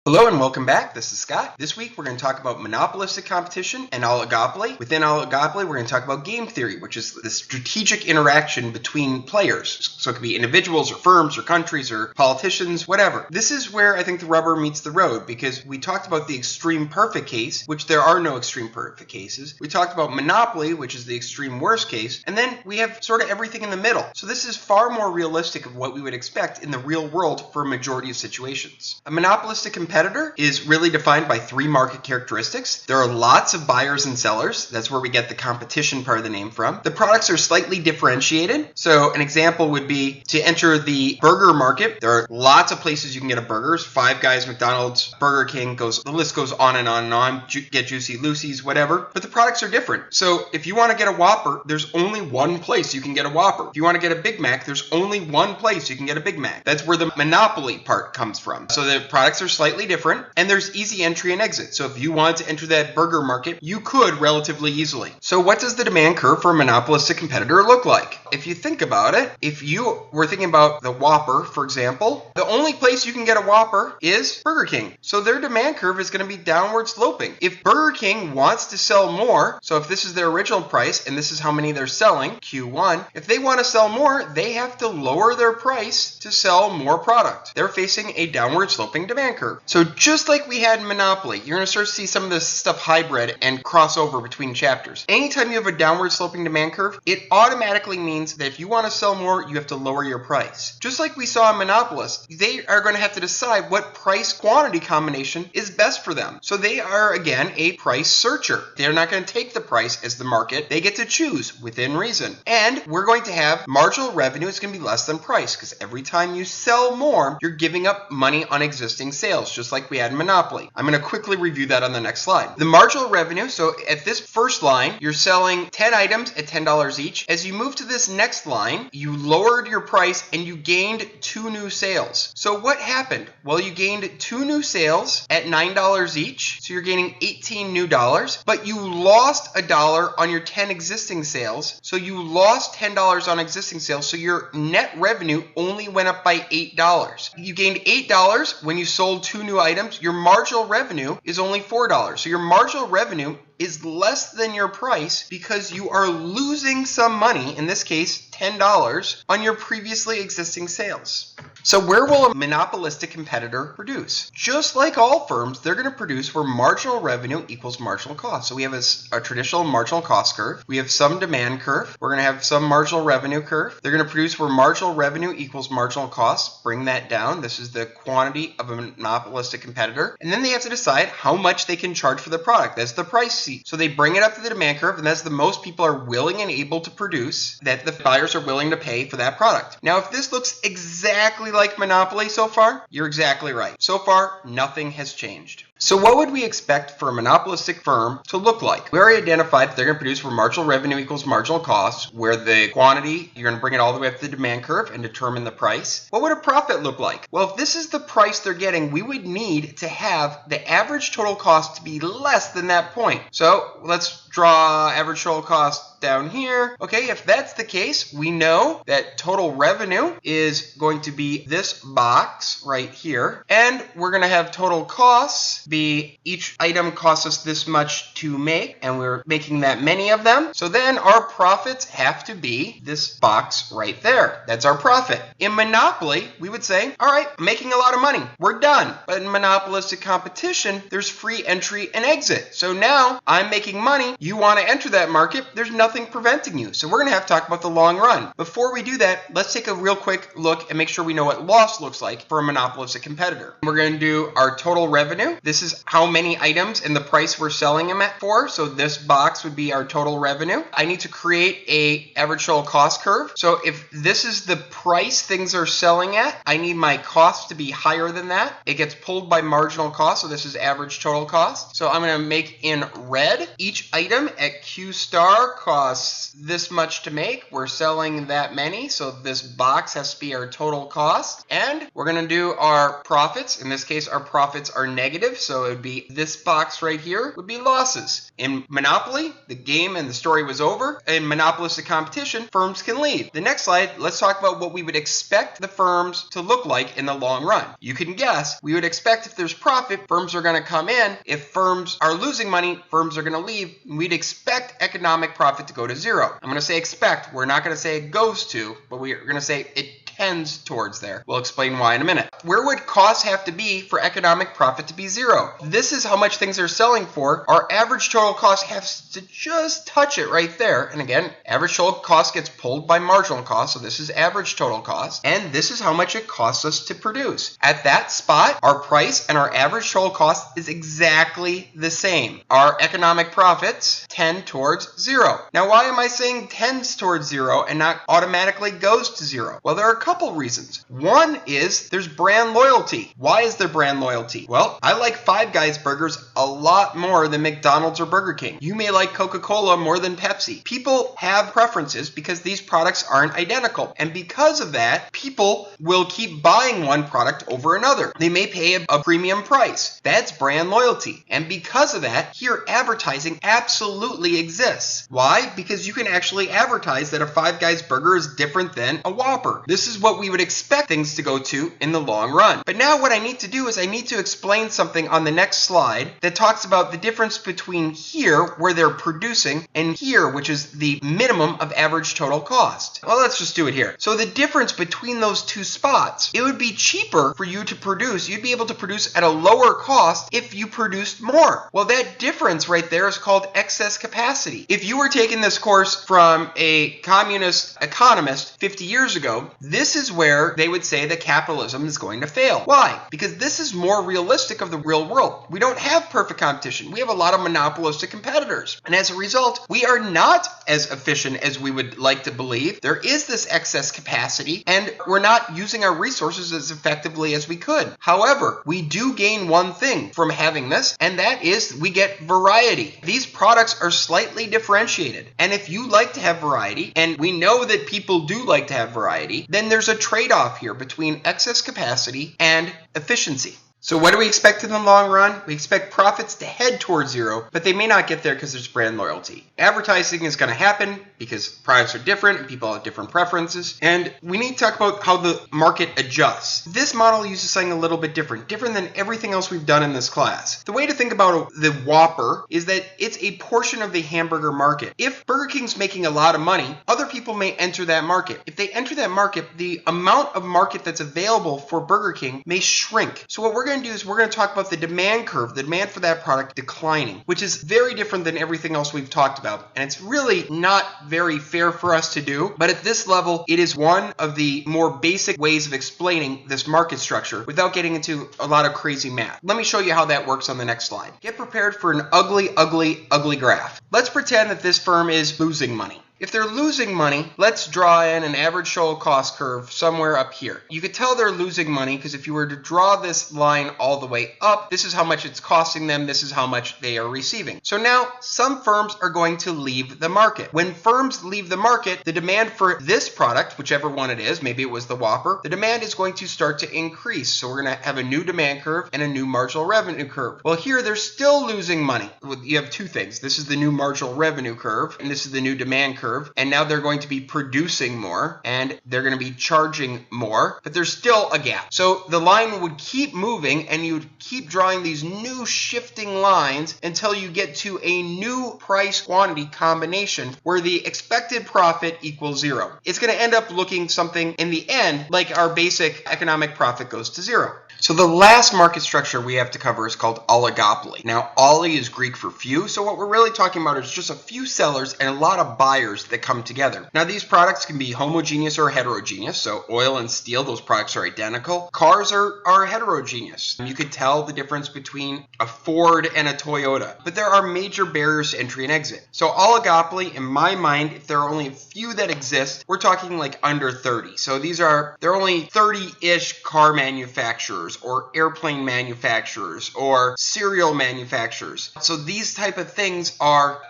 Hello and welcome back. This is Scott. This week we're going to talk about monopolistic competition and oligopoly. Within oligopoly, we're going to talk about game theory, which is the strategic interaction between players. So it could be individuals or firms or countries or politicians, whatever. This is where I think the rubber meets the road, because we talked about the extreme perfect case, which there are no extreme perfect cases. We talked about monopoly, which is the extreme worst case. And then we have sort of everything in the middle. So this is far more realistic of what we would expect in the real world for a majority of situations. A monopolistic competitor is really defined by three market characteristics. There are lots of buyers and sellers. That's where we get the competition part of the name from. The products are slightly differentiated. So an example would be to enter the burger market. There are lots of places you can get a burger. Five Guys, McDonald's, Burger King, the list goes on and on and on. Get Juicy Lucy's, whatever. But the products are different. So if you want to get a Whopper, there's only one place you can get a Whopper. If you want to get a Big Mac, there's only one place you can get a Big Mac. That's where the monopoly part comes from. So the products are slightly different, and there's easy entry and exit. So if you wanted to enter that burger market, you could relatively easily. So what does the demand curve for a monopolistic competitor look like? If you think about it, if you were thinking about the Whopper, for example, the only place you can get a Whopper is Burger King. So their demand curve is going to be downward sloping. If Burger King wants to sell more, so if this is their original price and this is how many they're selling, Q1, if they want to sell more, they have to lower their price to sell more product. They're facing a downward sloping demand curve. So just like we had in Monopoly, you're going to start to see some of this stuff hybrid and cross over between chapters. Anytime you have a downward sloping demand curve, it automatically means that if you want to sell more, you have to lower your price. Just like we saw in Monopolist, they are going to have to decide what price quantity combination is best for them. So they are, again, a price searcher. They're not going to take the price as the market. They get to choose within reason. And we're going to have marginal revenue is going to be less than price, because every time you sell more, you're giving up money on existing sales, just like we had in Monopoly. I'm going to quickly review that on the next slide. The marginal revenue, so at this first line, you're selling 10 items at $10 each. As you move to this next line, you lowered your price and you gained 2 new sales. So what happened? Well, you gained 2 new sales at $9 each. So you're gaining 18 new dollars, but you lost $1 on your 10 existing sales. So you lost $10 on existing sales. So your net revenue only went up by $8. You gained $8 when you sold 2 new items. Your marginal revenue is only $4. So your marginal revenue is less than your price because you are losing some money, in this case $10, on your previously existing sales. So where will a monopolistic competitor produce? Just like all firms, they're going to produce where marginal revenue equals marginal cost. So we have a traditional marginal cost curve. We have some demand curve. We're going to have some marginal revenue curve. They're going to produce where marginal revenue equals marginal cost. Bring that down. This is the quantity of a monopolistic competitor. And then they have to decide how much they can charge for the product. That's the price seat. So they bring it up to the demand curve, and that's the most people are willing and able to produce, that the buyers are willing to pay for that product. Now, if this looks exactly like Monopoly so far, you're exactly right. So far, nothing has changed. So what would we expect for a monopolistic firm to look like? We already identified that they're going to produce where marginal revenue equals marginal cost, where the quantity, you're going to bring it all the way up to the demand curve and determine the price. What would a profit look like? Well, if this is the price they're getting, we would need to have the average total cost to be less than that point. So let's draw average total cost down here. Okay, if that's the case, we know that total revenue is going to be this box right here. And we're going to have total costs be each item costs us this much to make, and we're making that many of them. So then our profits have to be this box right there. That's our profit. In Monopoly, we would say, all right, I'm making a lot of money. We're done. But in monopolistic competition, there's free entry and exit. So now I'm making money. You want to enter that market. There's nothing preventing you. So we're going to have to talk about the long run. Before we do that, let's take a real quick look and make sure we know what loss looks like for a monopolistic competitor. We're going to do our total revenue. This is how many items and the price we're selling them at for. So this box would be our total revenue. I need to create a average total cost curve. So if this is the price things are selling at, I need my cost to be higher than that. It gets pulled by marginal cost. So this is average total cost. So I'm going to make in red each item item at Q star costs this much to make. We're selling that many, so this box has to be our total cost. And we're going to do our profits. In this case, our profits are negative, so it would be this box right here would be losses. In Monopoly, the game and the story was over. In monopolistic competition, firms can leave. The next slide, let's talk about what we would expect the firms to look like in the long run. You can guess, we would expect if there's profit, firms are going to come in. If firms are losing money, firms are going to leave. We'd expect economic profit to go to zero. I'm going to say expect. We're not going to say it goes to, but we're going to say it tends towards there. We'll explain why in a minute. Where would costs have to be for economic profit to be zero? This is how much things are selling for. Our average total cost has to just touch it right there. And again, average total cost gets pulled by marginal cost. So this is average total cost. And this is how much it costs us to produce. At that spot, our price and our average total cost is exactly the same. Our economic profits tend towards zero. Now, why am I saying tends towards zero and not automatically goes to zero? Well, there are a couple reasons. One is there's brand loyalty. Why is there brand loyalty? Well, I like Five Guys burgers a lot more than McDonald's or Burger King. You may like Coca-Cola more than Pepsi. People have preferences because these products aren't identical. And because of that, people will keep buying one product over another. They may pay a premium price. That's brand loyalty. And because of that, here advertising absolutely exists. Why? Because you can actually advertise that a Five Guys burger is different than a Whopper. This is what we would expect things to go to in the long run. But now what I need to do is I need to explain something on the next slide that talks about the difference between here, where they're producing, and here, which is the minimum of average total cost. Well, let's just do it here. So the difference between those two spots, it would be cheaper for you to produce. You'd be able to produce at a lower cost if you produced more. Well, that difference right there is called excess capacity. If you were taking this course from a communist economist 50 years ago, this is where they would say that capitalism is going to fail. Why? Because this is more realistic of the real world. We don't have perfect competition. We have a lot of monopolistic competitors. And as a result, we are not as efficient as we would like to believe. There is this excess capacity, and we're not using our resources as effectively as we could. However, we do gain one thing from having this, and that is we get variety. These products are slightly differentiated. And if you like to have variety, and we know that people do like to have variety, then there's a trade-off here between excess capacity and efficiency. So what do we expect in the long run? We expect profits to head towards zero, but they may not get there because there's brand loyalty. Advertising is going to happen because products are different and people have different preferences. And we need to talk about how the market adjusts. This model uses something a little bit different than everything else we've done in this class. The way to think about the Whopper is that it's a portion of the hamburger market. If Burger King's making a lot of money, other people may enter that market. If they enter that market, the amount of market that's available for Burger King may shrink. So what we're going to do is we're going to talk about the demand curve, the demand for that product declining, which is very different than everything else we've talked about. And it's really not very fair for us to do. But at this level, it is one of the more basic ways of explaining this market structure without getting into a lot of crazy math. Let me show you how that works on the next slide. Get prepared for an ugly, ugly, ugly graph. Let's pretend that this firm is losing money. If they're losing money, let's draw in an average total cost curve somewhere up here. You could tell they're losing money because if you were to draw this line all the way up, this is how much it's costing them, this is how much they are receiving. So now some firms are going to leave the market. When firms leave the market, the demand for this product, whichever one it is, maybe it was the Whopper, the demand is going to start to increase. So we're going to have a new demand curve and a new marginal revenue curve. Well, here they're still losing money. You have two things. This is the new marginal revenue curve and this is the new demand curve. And now they're going to be producing more and they're going to be charging more, but there's still a gap. So the line would keep moving and you'd keep drawing these new shifting lines until you get to a new price quantity combination where the expected profit equals zero. It's going to end up looking something in the end like our basic economic profit goes to zero. So the last market structure we have to cover is called oligopoly. Now, oli is Greek for few, so what we're really talking about is just a few sellers and a lot of buyers suppliers that come together. Now, these products can be homogeneous or heterogeneous. So oil and steel, those products are identical. Cars are heterogeneous. You could tell the difference between a Ford and a Toyota. But there are major barriers to entry and exit. So oligopoly, in my mind, if there are only a few that exist, we're talking like under 30. So there are only 30-ish car manufacturers or airplane manufacturers or cereal manufacturers. So these type of things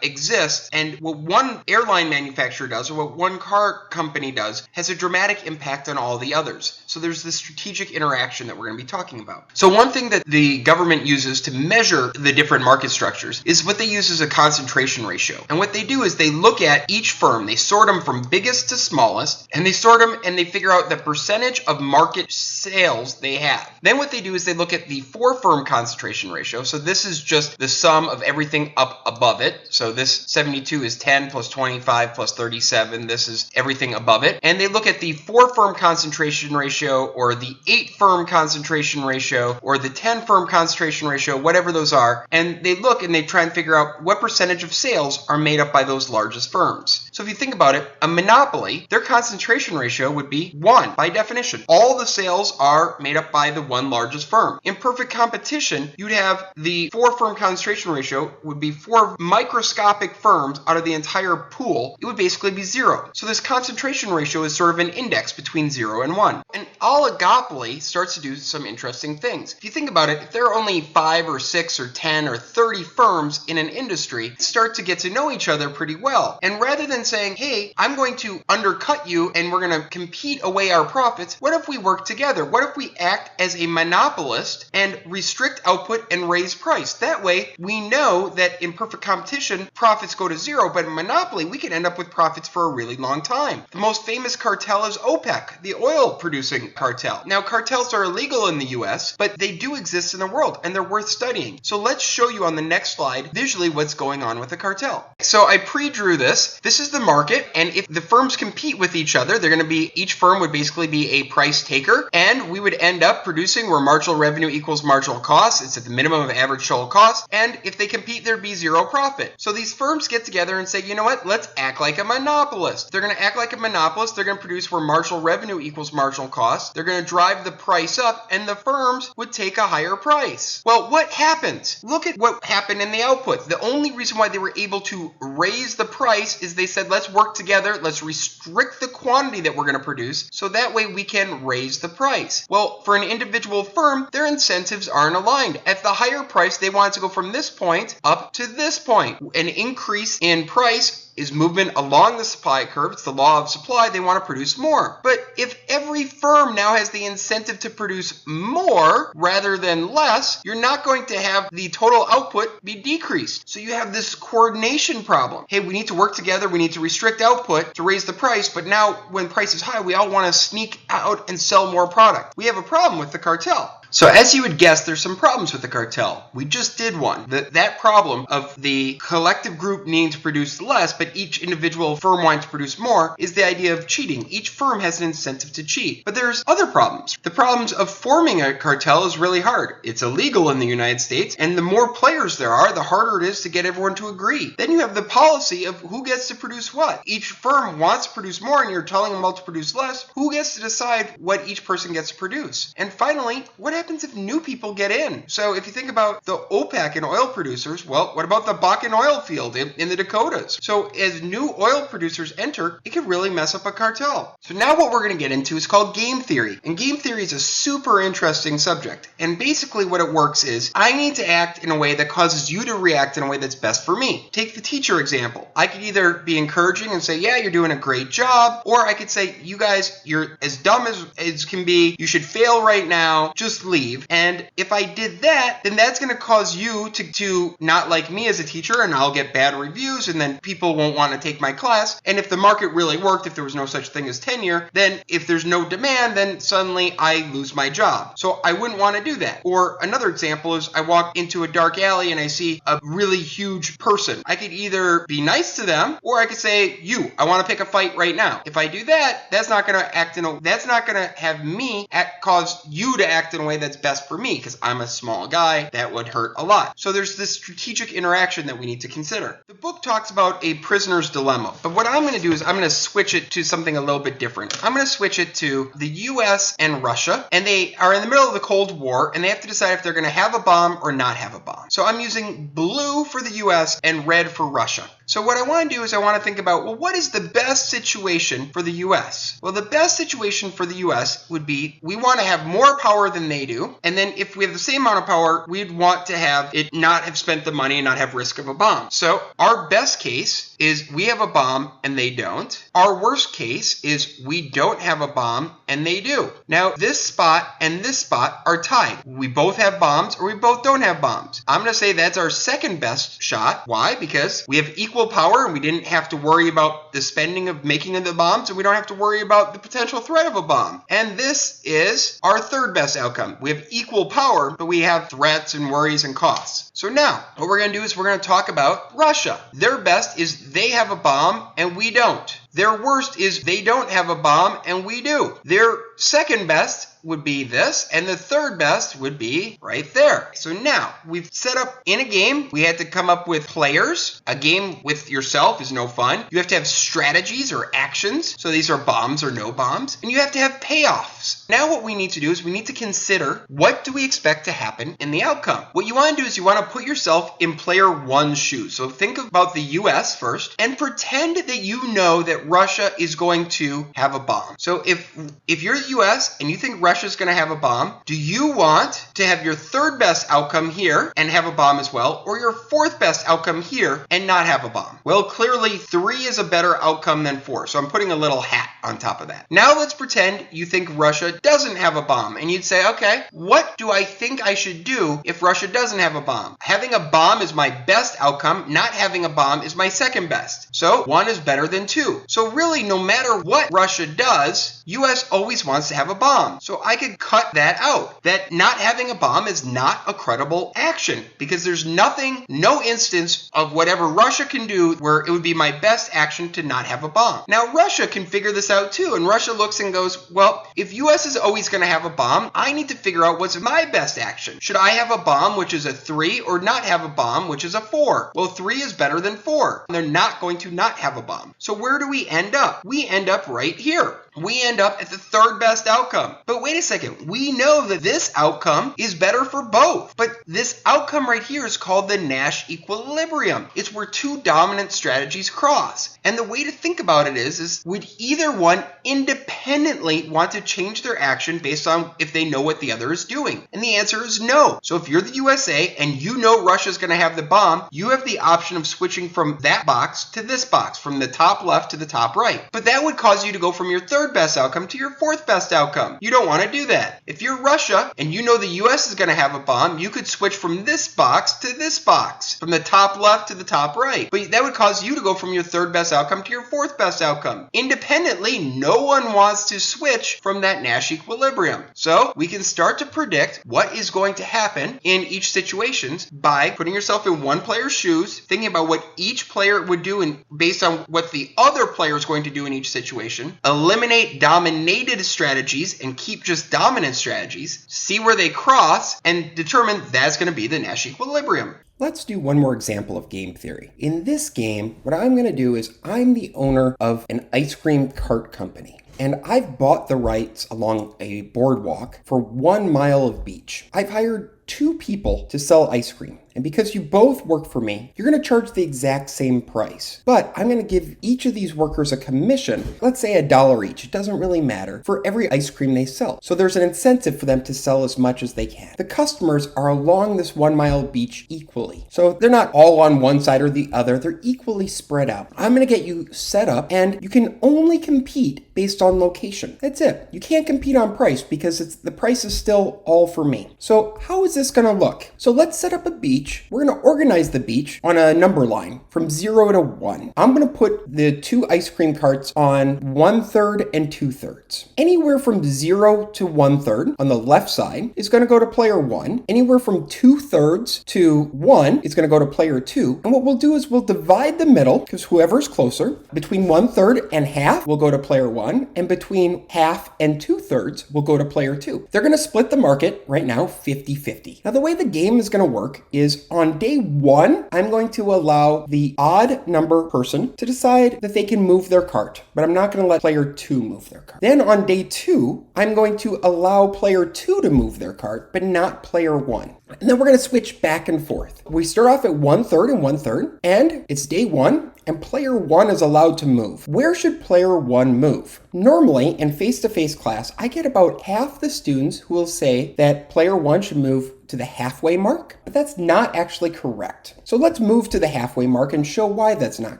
exist, and what one airline manufacturer does or what one car company does has a dramatic impact on all the others. So there's this strategic interaction that we're going to be talking about. So one thing that the government uses to measure the different market structures is what they use as a concentration ratio. And what they do is they look at each firm, they sort them from biggest to smallest, and they sort them and they figure out the percentage of market sales they have. Then what they do is they look at the 4-firm concentration ratio. So this is just the sum of everything up above it. So this 72 is 10 plus 25 plus 37. This is everything above it. And they look at the 4-firm concentration ratio or the 8-firm concentration ratio or the 10-firm concentration ratio, whatever those are. And they look and they try and figure out what percentage of sales are made up by those largest firms. So if you think about it, a monopoly, their concentration ratio would be 1 by definition. All the sales are made up by the one largest firm. In perfect competition, you'd have the 4-firm concentration ratio would be 4 microscopic firms out of the entire pool. It would basically be 0. So this concentration ratio is sort of an index between 0 and 1. And oligopoly starts to do some interesting things. If you think about it, if there are only 5 or 6 or 10 or 30 firms in an industry, start to get to know each other pretty well. And rather than saying, hey, I'm going to undercut you and we're going to compete away our profits, what if we work together? What if we act as a monopolist and restrict output and raise price? That way, we know that in perfect competition, profits go to 0, but in monopoly, we can end up with profits for a really long time. The most famous cartel is OPEC, the oil producing cartel. Now, cartels are illegal in the US, but they do exist in the world and they're worth studying. So let's show you on the next slide visually what's going on with the cartel. So I pre-drew this. This is the market, and if the firms compete with each other, each firm would basically be a price taker, and we would end up producing where marginal revenue equals marginal cost. It's at the minimum of average total cost, and if they compete, there'd be 0 profit. So these firms get together and say, you know what, let's act like a monopolist. They're going to act like a monopolist. They're going to produce where marginal revenue equals marginal cost. They're going to drive the price up, and the firms would take a higher price. Well, what happened? Look at what happened in the output. The only reason why they were able to raise the price is they said, let's work together, let's restrict the quantity that we're going to produce, so that way we can raise the price. Well, for an individual firm, their incentives aren't aligned. At the higher price, they want to go from this point up to this point. An increase in price is movement along the supply curve. It's the law of supply. They want to produce more. But if every firm now has the incentive to produce more rather than less, you're not going to have the total output be decreased. So you have this coordination problem. Hey, we need to work together. We need to restrict output to raise the price. But now when price is high, we all want to sneak out and sell more product. We have a problem with the cartel. So as you would guess, there's some problems with the cartel. We just did one. That problem of the collective group needing to produce less, but each individual firm wanting to produce more, is the idea of cheating. Each firm has an incentive to cheat. But there's other problems. The problems of forming a cartel is really hard. It's illegal in the United States, and the more players there are, the harder it is to get everyone to agree. Then you have the policy of who gets to produce what. Each firm wants to produce more, and you're telling them all to produce less. Who gets to decide what each person gets to produce? And finally, what happens if new people get in? So if you think about the OPEC and oil producers, well, what about the Bakken oil field in the Dakotas? So as new oil producers enter, it can really mess up a cartel. So now what we're going to get into is called game theory. And game theory is a super interesting subject. And basically what it works is, I need to act in a way that causes you to react in a way that's best for me. Take the teacher example. I could either be encouraging and say, yeah, you're doing a great job, or I could say, you guys, you're as dumb as can be, you should fail right now, just leave. And if I did that, then that's going to cause you to not like me as a teacher, and I'll get bad reviews, and then people won't want to take my class. And if the market really worked, if there was no such thing as tenure, then if there's no demand, then suddenly I lose my job. So I wouldn't want to do that. Or another example is I walk into a dark alley and I see a really huge person. I could either be nice to them, or I could say, I want to pick a fight right now. If I do that, that's not going to have me cause you to act in a way way that's best for me because I'm a small guy. That would hurt a lot. So there's this strategic interaction that we need to consider. The book talks about a prisoner's dilemma, but what I'm going to do is I'm going to switch it to something a little bit different. I'm going to switch it to the US and Russia, and they are in the middle of the Cold War, and they have to decide if they're going to have a bomb or not have a bomb. So I'm using blue for the US and red for Russia. So what I want to do is I want to think about, well, what is the best situation for the US? Well, the best situation for the US would be we want to have more power than they do. And then if we have the same amount of power, we'd want to have it not have spent the money and not have risk of a bomb. So our best case is we have a bomb and they don't. Our worst case is we don't have a bomb and they do. Now, this spot and this spot are tied. We both have bombs or we both don't have bombs. I'm going to say that's our second best shot. Why? Because we have equal power and we didn't have to worry about the spending of making of the bombs, and we don't have to worry about the potential threat of a bomb. And this is our third best outcome. We have equal power, but we have threats and worries and costs. So now what we're going to do is we're going to talk about Russia. Their best is they have a bomb and we don't. Their worst is they don't have a bomb and we do. Their second best would be this, and the third best would be right there. So now we've set up in a game, we had to come up with players. A game with yourself is no fun. You have to have strategies or actions. So these are bombs or no bombs. And you have to have payoffs. Now what we need to do is we need to consider what do we expect to happen in the outcome. What you want to do is you want to put yourself in player one's shoes. So think about the US first and pretend that you know that Russia is going to have a bomb. So if you're the US and you think Russia's going to have a bomb, do you want to have your third best outcome here and have a bomb as well, or your fourth best outcome here and not have a bomb? Well, clearly 3 is a better outcome than 4, so I'm putting a little hat on top of that. Now let's pretend you think Russia doesn't have a bomb, and you'd say, okay, what do I think I should do if Russia doesn't have a bomb? Having a bomb is my best outcome, not having a bomb is my second best. So 1 is better than 2. So really, no matter what Russia does, US always wants to have a bomb. So I could cut that out. That not having a bomb is not a credible action because there's no instance of whatever Russia can do where it would be my best action to not have a bomb. Now, Russia can figure this out too, and Russia looks and goes, well, if US is always going to have a bomb, I need to figure out what's my best action. Should I have a bomb, which is a 3, or not have a bomb, which is a 4? Well, 3 is better than 4. They're not going to not have a bomb. So where do we end up? We end up right here. We end up at the third best outcome. But wait a second, we know that this outcome is better for both. But this outcome right here is called the Nash equilibrium. It's where 2 dominant strategies cross. And the way to think about it is would either one independently want to change their action based on if they know what the other is doing? And the answer is no. So if you're the USA and you know Russia's going to have the bomb, you have the option of switching from that box to this box, from the top left to the top right. But that would cause you to go from your third best outcome to your fourth best outcome. You don't want to do that. If you're Russia and you know the US is going to have a bomb, you could switch from this box to this box, from the top left to the top right. But that would cause you to go from your third best outcome to your fourth best outcome. Independently, no one wants to switch from that Nash equilibrium. So we can start to predict what is going to happen in each situation by putting yourself in one player's shoes, thinking about what each player would do based on what the other player is going to do in each situation, eliminate dominated strategies and keep just dominant strategies, see where they cross, and determine that's going to be the Nash equilibrium. Let's do one more example of game theory. In this game, what I'm going to do is I'm the owner of an ice cream cart company. And I've bought the rights along a boardwalk for 1 mile of beach. I've hired 2 people to sell ice cream. And because you both work for me, you're going to charge the exact same price. But I'm going to give each of these workers a commission, let's say $1 each, it doesn't really matter, for every ice cream they sell. So there's an incentive for them to sell as much as they can. The customers are along this 1 mile beach equally. So they're not all on one side or the other, they're equally spread out. I'm going to get you set up and you can only compete based on location. That's it. You can't compete on price because the price is still all for me. So how is this going to look? So let's set up a beach. We're going to organize the beach on a number line from 0 to 1. I'm going to put the 2 ice cream carts on 1/3 and 2/3. Anywhere from 0 to 1/3 on the left side is going to go to player 1. Anywhere from 2/3 to 1 1 is going to go to player 2. And what we'll do is we'll divide the middle, because whoever's closer. Between 1/3 and half will go to player 1. And between half and 2/3 will go to player 2. They're going to split the market right now 50-50. Now the way the game is going to work is on day 1, I'm going to allow the odd number person to decide that they can move their cart. But I'm not going to let player 2 move their cart. Then on day 2, I'm going to allow player 2 to move their cart, but not player 1. And then we're going to switch back and forth. We start off at 1/3 and 1/3, and it's day 1, and player 1 is allowed to move. Where should player 1 move? Normally, in face-to-face class, I get about half the students who will say that player 1 should move to the halfway mark, but that's not actually correct. So let's move to the halfway mark and show why that's not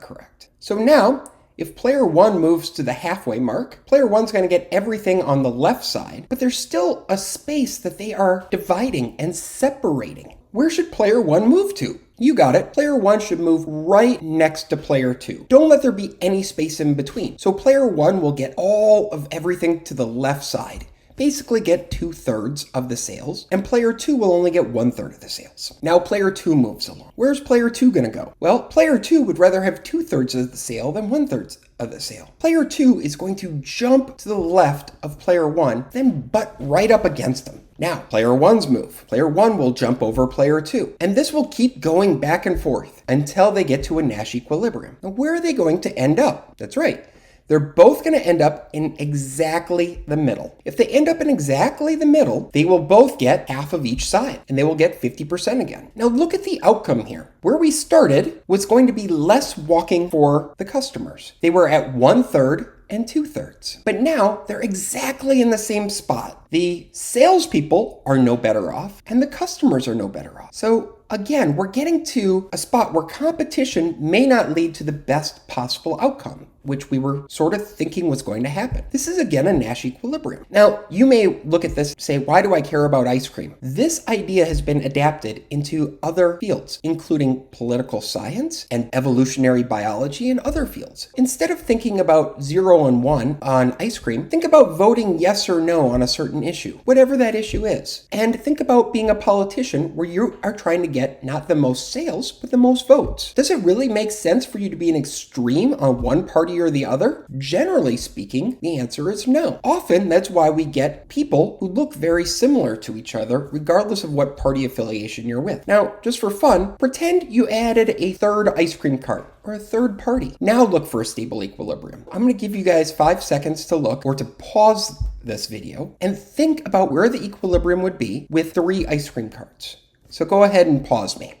correct. So now, if player 1 moves to the halfway mark, player 1's going to get everything on the left side, but there's still a space that they are dividing and separating. Where should player 1 move to? You got it. Player 1 should move right next to player 2. Don't let there be any space in between. So player 1 will get all of everything to the left side. Basically get 2/3 of the sales, and player 2 will only get 1/3 of the sales. Now player 2 moves along. Where's player 2 going to go? Well, player 2 would rather have 2/3 of the sale than 1/3 of the sale. Player 2 is going to jump to the left of player 1, then butt right up against them. Now, player 1's move. Player 1 will jump over player 2. And this will keep going back and forth until they get to a Nash equilibrium. Now, where are they going to end up? That's right. They're both going to end up in exactly the middle. If they end up in exactly the middle, they will both get half of each side, and they will get 50% again. Now look at the outcome here. Where we started was going to be less walking for the customers. They were at 1/3 and 2/3. But now they're exactly in the same spot. The salespeople are no better off, and the customers are no better off. So again, we're getting to a spot where competition may not lead to the best possible outcome, which we were sort of thinking was going to happen. This is again a Nash equilibrium. Now, you may look at this and say, why do I care about ice cream? This idea has been adapted into other fields, including political science and evolutionary biology and other fields. Instead of thinking about 0 and 1 on ice cream, think about voting yes or no on a certain issue, whatever that issue is. And think about being a politician where you are trying to get not the most sales, but the most votes. Does it really make sense for you to be an extreme on one party or the other? Generally speaking, the answer is no. Often, that's why we get people who look very similar to each other, regardless of what party affiliation you're with. Now, just for fun, pretend you added a third ice cream cart or a third party. Now look for a stable equilibrium. I'm going to give you guys 5 seconds to look or to pause this video and think about where the equilibrium would be with 3 ice cream carts. So go ahead and pause me.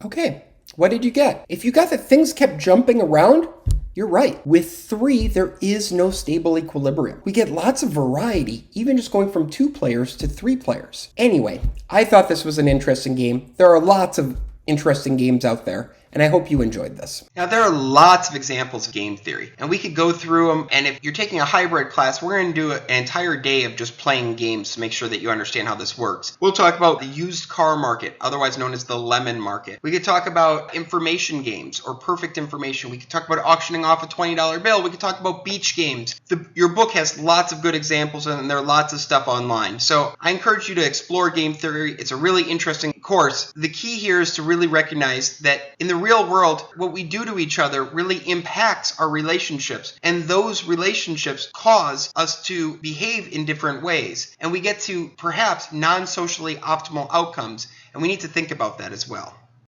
Okay, what did you get? If you got that things kept jumping around, you're right. With 3, there is no stable equilibrium. We get lots of variety, even just going from 2 players to 3 players. Anyway, I thought this was an interesting game. There are lots of interesting games out there, and I hope you enjoyed this. Now, there are lots of examples of game theory, and we could go through them, and if you're taking a hybrid class, we're going to do an entire day of just playing games to make sure that you understand how this works. We'll talk about the used car market, otherwise known as the lemon market. We could talk about information games or perfect information. We could talk about auctioning off a $20 bill. We could talk about beach games. Your book has lots of good examples, and there are lots of stuff online. So I encourage you to explore game theory. It's a really interesting course. The key here is to really recognize that in the real world, what we do to each other really impacts our relationships, and those relationships cause us to behave in different ways, and we get to perhaps non-socially optimal outcomes, and we need to think about that as well.